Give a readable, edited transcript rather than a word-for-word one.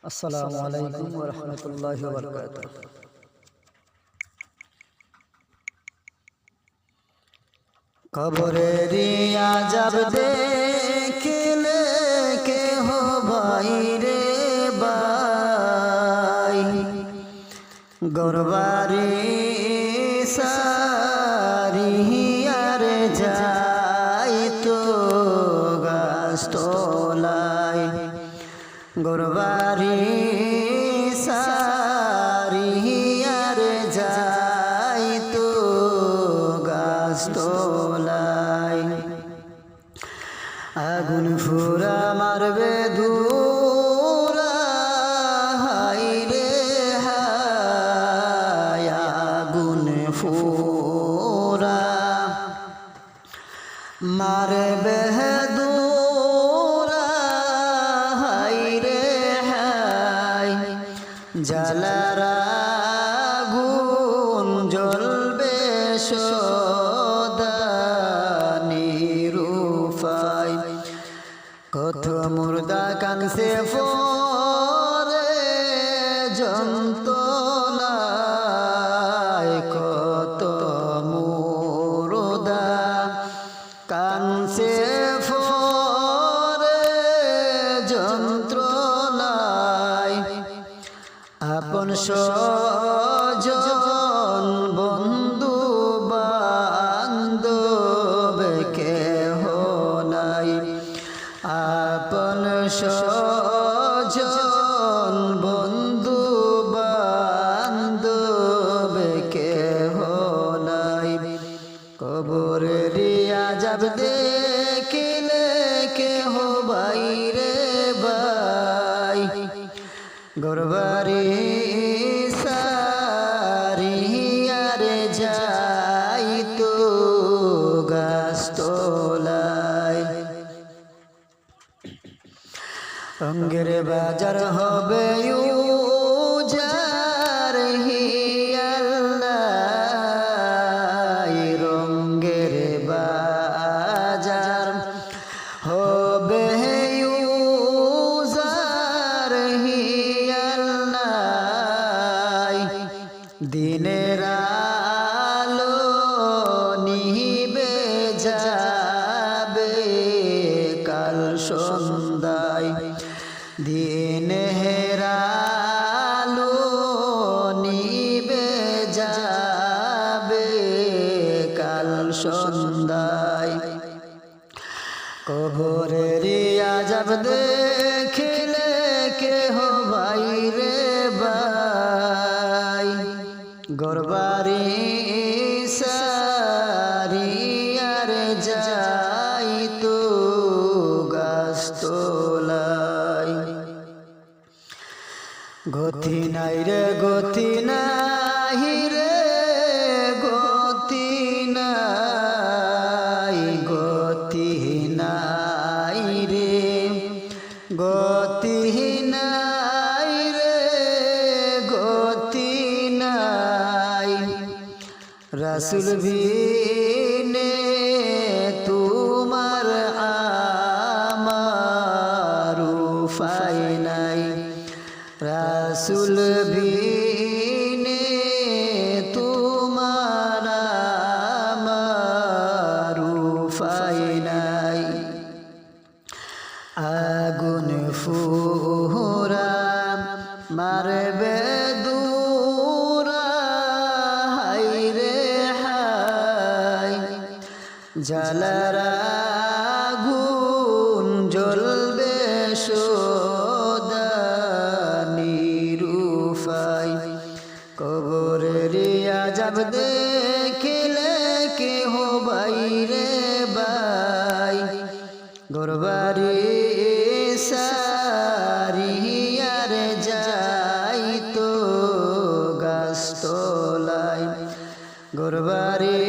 আসসালামু আলাইকুম ওয়া রাহমাতুল্লাহি ওয়া বারাকাতুহু। কবরের আযাব দেখলে কেহ বাইরে বাই, গরবারি সারিয়ার যাই তো গাছতলায়, গরবারি সারিয়ার যাই তো গাছতলায়। আগুন ফুরা মারবে দূরা, হাই রে হায় আগুন ফুরা মারবে দূরা, হাই রে হায় জ্বালার আগুন জ্বলবে সদা নিরুপায়। কত মুর্দা কানছে পরে যন্ত্রণায়, কত মুর্দা কানছে পরে যন্ত্রণায়। আপন স্বজন বন্ধু বান্ধব কেহ নাই, আপন স্বজন বন্ধু বান্ধব কেহ নাই। কবরের আযাব দেখিলে কেহ বাইরে বাই, গরবারি সারিয়ার যাই তো গাছতলায়। রঙ্গের বাজার হবে উজার হিয়াল্লাই, রঙ্গের বাজার হবে উজার হিয়াল্লাই। দিনের আলো নিবে যাবে কাল সন্ধ্যায়, দিনের আলো নিবে যাবে কাল সন্ধ্যায়। কবরের আযাব দেখিলে কেহ বাইরে বাই, গরবারি সারিয়ার যাই তো গাছতলায়। গতি নাই রে গতি নাই রে গতি নাই, গতি নাই রে গতি নাই রে গতি নাই। রাসূল বিনে তোমার আমার উপায় নাই, রাসূল বিনে তোমার আমার উপায় নাই। আগুন ফুরা মারবে দূরা, হাই রে হায় জ্বালার আগুন জ্বলবে সদা নিরুপায়। কবরের আযাব দেখিলে কেহ বাইরে বাই, গরবারি সারিয়ার যাই তো গাছতলায়, গরবারি